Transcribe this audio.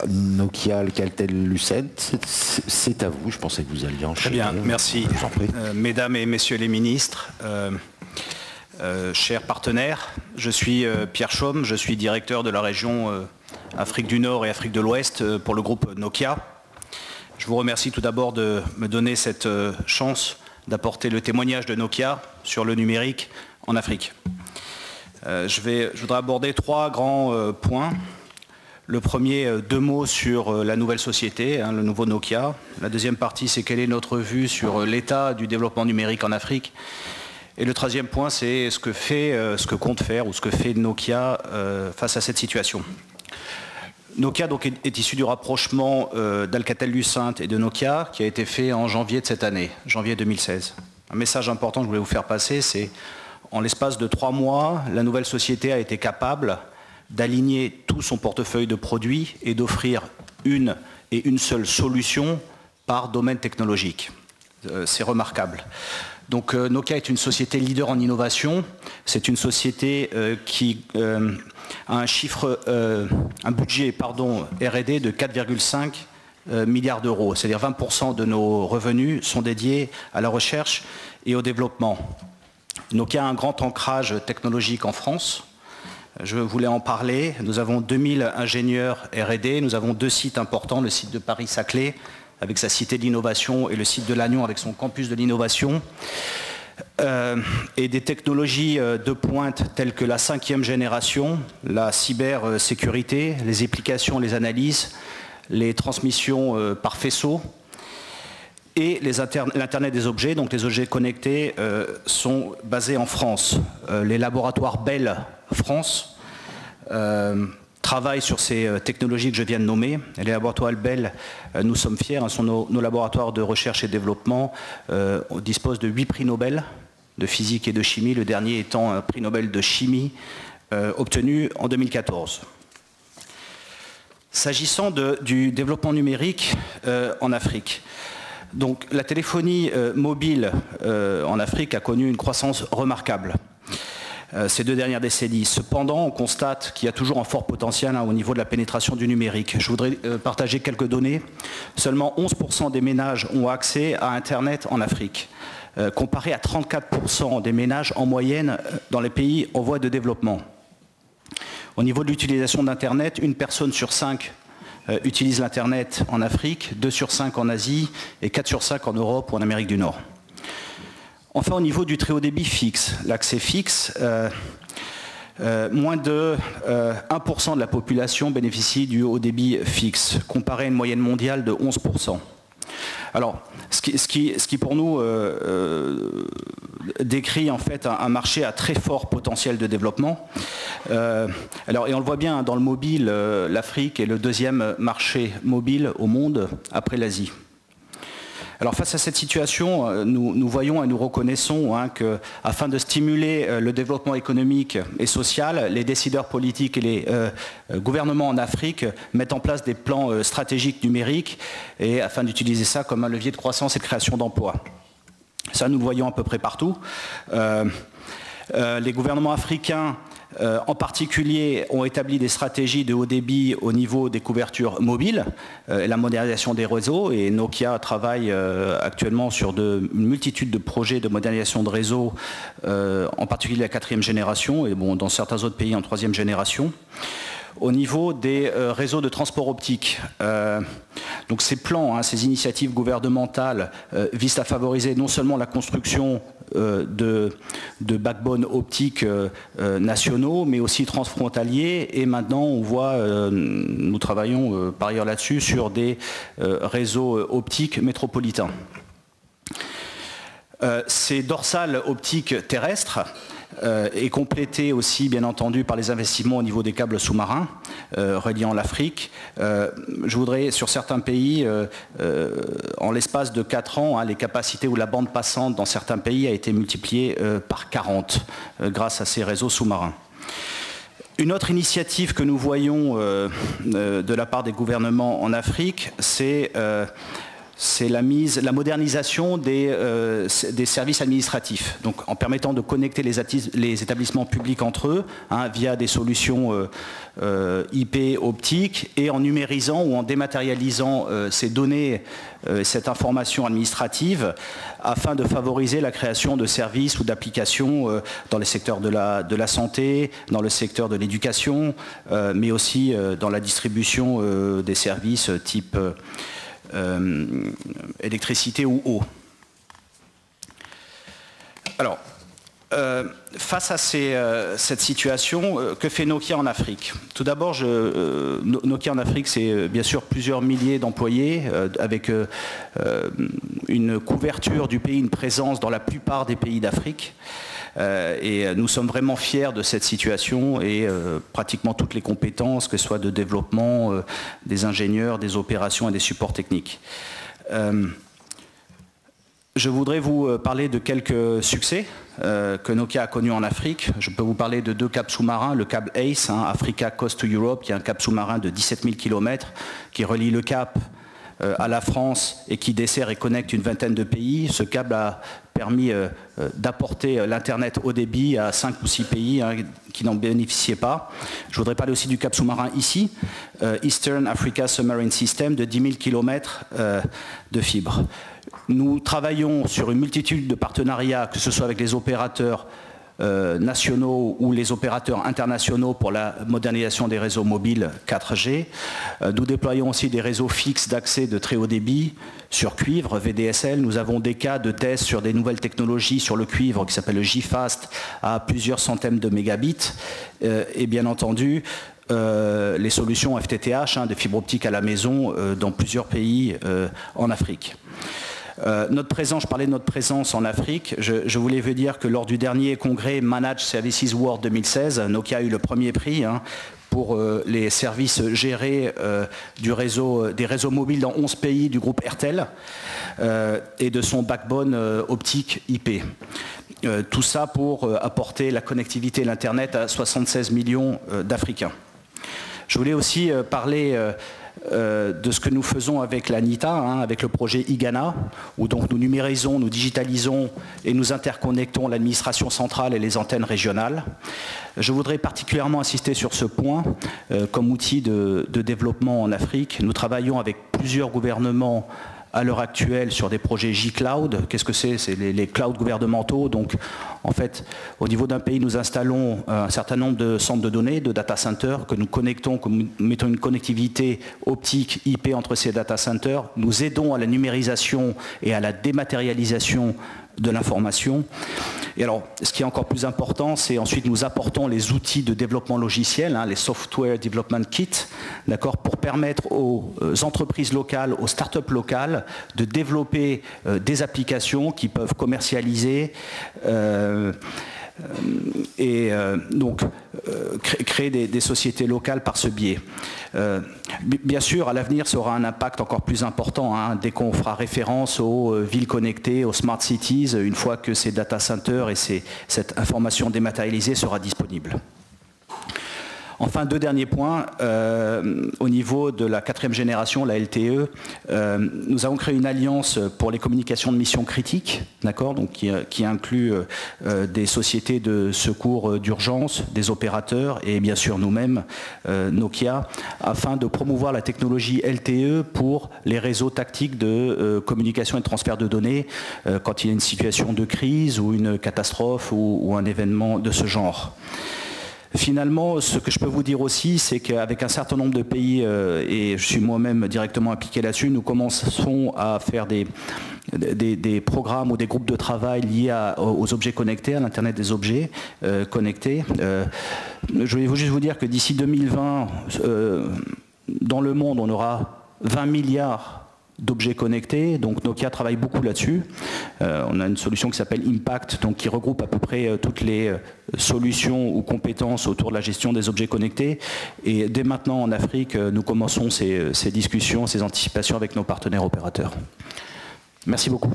Nokia, Alcatel-Lucent, c'est à vous. Je pensais que vous alliez enchaîner. Très bien, merci. Mesdames et messieurs les ministres, chers partenaires, je suis Pierre Chaume, je suis directeur de la région Afrique du Nord et Afrique de l'Ouest pour le groupe Nokia. Je vous remercie tout d'abord de me donner cette chance d'apporter le témoignage de Nokia sur le numérique en Afrique. Je voudrais aborder trois grands points. Le premier, deux mots sur la nouvelle société, le nouveau Nokia. La deuxième partie, c'est quelle est notre vue sur l'état du développement numérique en Afrique. Et le troisième point, c'est ce que compte faire ou ce que fait Nokia face à cette situation. Nokia donc, est issu du rapprochement d'Alcatel-Lucent et de Nokia qui a été fait en janvier de cette année, janvier 2016. Un message important que je voulais vous faire passer, c'est en l'espace de 3 mois, la nouvelle société a été capable d'aligner tout son portefeuille de produits et d'offrir une seule solution par domaine technologique. C'est remarquable. Donc Nokia est une société leader en innovation. C'est une société qui a un budget R&D de 4,5 milliards d'euros. C'est-à-dire 20% de nos revenus sont dédiés à la recherche et au développement. Nokia a un grand ancrage technologique en France. Je voulais en parler. Nous avons 2000 ingénieurs R&D. Nous avons 2 sites importants, le site de Paris-Saclay, avec sa cité de l'innovation, et le site de Lannion avec son campus de l'innovation. Et des technologies de pointe telles que la 5e génération, la cybersécurité, les applications, les analyses, les transmissions par faisceau et l'Internet des objets, donc les objets connectés, sont basés en France. Les laboratoires Bell France travaillent sur ces technologies que je viens de nommer. Et les laboratoires Bell, nous sommes fiers, sont nos laboratoires de recherche et développement. On dispose de 8 prix Nobel de physique et de chimie, le dernier étant un prix Nobel de chimie obtenu en 2014. S'agissant du développement numérique en Afrique, donc la téléphonie mobile en Afrique a connu une croissance remarquable ces 2 dernières décennies. Cependant, on constate qu'il y a toujours un fort potentiel au niveau de la pénétration du numérique. Je voudrais partager quelques données. Seulement 11% des ménages ont accès à Internet en Afrique, comparé à 34% des ménages en moyenne dans les pays en voie de développement. Au niveau de l'utilisation d'Internet, 1 personne sur 5 utilise l'Internet en Afrique, 2 sur 5 en Asie et 4 sur 5 en Europe ou en Amérique du Nord. Enfin, au niveau du très haut débit fixe, l'accès fixe, moins de 1% de la population bénéficie du haut débit fixe, comparé à une moyenne mondiale de 11%. Alors, ce qui pour nous décrit en fait un marché à très fort potentiel de développement. Et on le voit bien dans le mobile, l'Afrique est le 2e marché mobile au monde après l'Asie. Alors face à cette situation, nous voyons et nous reconnaissons qu'afin de stimuler le développement économique et social, les décideurs politiques et les gouvernements en Afrique mettent en place des plans stratégiques numériques et afin d'utiliser ça comme un levier de croissance et de création d'emplois. Ça, nous le voyons à peu près partout. Les gouvernements africains en particulier, ont établi des stratégies de haut débit au niveau des couvertures mobiles, la modernisation des réseaux, et Nokia travaille actuellement sur une multitude de projets de modernisation de réseaux, en particulier la 4e génération, et bon, dans certains autres pays en 3e génération. Au niveau des réseaux de transport optique, donc ces plans, ces initiatives gouvernementales visent à favoriser non seulement la construction de backbones optiques nationaux, mais aussi transfrontaliers. Et maintenant, on voit, nous travaillons par ailleurs là-dessus, sur des réseaux optiques métropolitains. Ces dorsales optiques terrestres est complétée aussi, bien entendu, par les investissements au niveau des câbles sous-marins reliant l'Afrique. Je voudrais, sur certains pays, en l'espace de 4 ans, les capacités ou la bande passante dans certains pays a été multipliée par 40 grâce à ces réseaux sous-marins. Une autre initiative que nous voyons de la part des gouvernements en Afrique, c'est c'est la modernisation des services administratifs, donc en permettant de connecter les établissements publics entre eux via des solutions IP optiques et en numérisant ou en dématérialisant ces données, cette information administrative, afin de favoriser la création de services ou d'applications dans les secteurs de la santé, dans le secteur de l'éducation, mais aussi dans la distribution des services type électricité ou eau. Alors, face à cette situation, que fait Nokia en Afrique? Tout d'abord, Nokia en Afrique, c'est bien sûr plusieurs milliers d'employés, avec une couverture du pays, une présence dans la plupart des pays d'Afrique. Et nous sommes vraiment fiers de cette situation et pratiquement toutes les compétences, que ce soit de développement, des ingénieurs, des opérations et des supports techniques. Je voudrais vous parler de quelques succès que Nokia a connus en Afrique. Je peux vous parler de 2 câbles sous-marins, le câble ACE, Africa Coast to Europe, qui est un câble sous-marin de 17 000 km, qui relie le Cap à la France et qui dessert et connecte une vingtaine de pays. Ce câble a permis d'apporter l'Internet haut débit à 5 ou 6 pays qui n'en bénéficiaient pas. Je voudrais parler aussi du câble sous-marin ici, Eastern Africa Submarine System, de 10 000 km de fibre. Nous travaillons sur une multitude de partenariats, que ce soit avec les opérateurs nationaux ou les opérateurs internationaux pour la modernisation des réseaux mobiles 4G. Nous déployons aussi des réseaux fixes d'accès de très haut débit sur cuivre, VDSL. Nous avons des cas de tests sur des nouvelles technologies sur le cuivre qui s'appelle le J-Fast à plusieurs centaines de mégabits. Et bien entendu, les solutions FTTH, de fibre optique à la maison dans plusieurs pays en Afrique. Notre présence, je parlais de notre présence en Afrique, je voulais vous dire que lors du dernier congrès Managed Services World 2016, Nokia a eu le premier prix pour les services gérés des réseaux mobiles dans 11 pays du groupe Airtel et de son backbone optique IP. Tout ça pour apporter la connectivité et l'Internet à 76 millions d'Africains. Je voulais aussi parler de ce que nous faisons avec l'ANITA, avec le projet IGANA, où donc nous numérisons, nous digitalisons et nous interconnectons l'administration centrale et les antennes régionales. Je voudrais particulièrement insister sur ce point comme outil de développement en Afrique. Nous travaillons avec plusieurs gouvernements à l'heure actuelle sur des projets J-Cloud. Qu'est-ce que c'est? C'est les clouds gouvernementaux. Donc, en fait, au niveau d'un pays, nous installons un certain nombre de centres de données, de data centers, que nous connectons, que nous mettons une connectivité optique IP entre ces data centers. Nous aidons à la numérisation et à la dématérialisation de l'information. Et alors, ce qui est encore plus important, c'est ensuite nous apportons les outils de développement logiciel, les Software Development Kits, d'accord, pour permettre aux entreprises locales, aux startups locales, de développer des applications qui peuvent commercialiser et donc créer des sociétés locales par ce biais. Bien sûr, à l'avenir, ça aura un impact encore plus important dès qu'on fera référence aux villes connectées, aux smart cities, une fois que ces data centers et cette information dématérialisée sera disponible. Enfin, 2 derniers points. Au niveau de la 4e génération, la LTE, nous avons créé une alliance pour les communications de mission critiques, d'accord, donc qui inclut des sociétés de secours d'urgence, des opérateurs et bien sûr nous-mêmes, Nokia, afin de promouvoir la technologie LTE pour les réseaux tactiques de communication et de transfert de données quand il y a une situation de crise ou une catastrophe ou un événement de ce genre. Finalement, ce que je peux vous dire aussi, c'est qu'avec un certain nombre de pays, et je suis moi-même directement impliqué là-dessus, nous commençons à faire des programmes ou des groupes de travail liés aux objets connectés, à l'Internet des objets connectés. Je voulais juste vous dire que d'ici 2020, dans le monde, on aura 20 milliards d'objets connectés, donc Nokia travaille beaucoup là-dessus. On a une solution qui s'appelle Impact, donc qui regroupe à peu près toutes les solutions ou compétences autour de la gestion des objets connectés. Et dès maintenant en Afrique, nous commençons ces discussions, ces anticipations avec nos partenaires opérateurs. Merci beaucoup.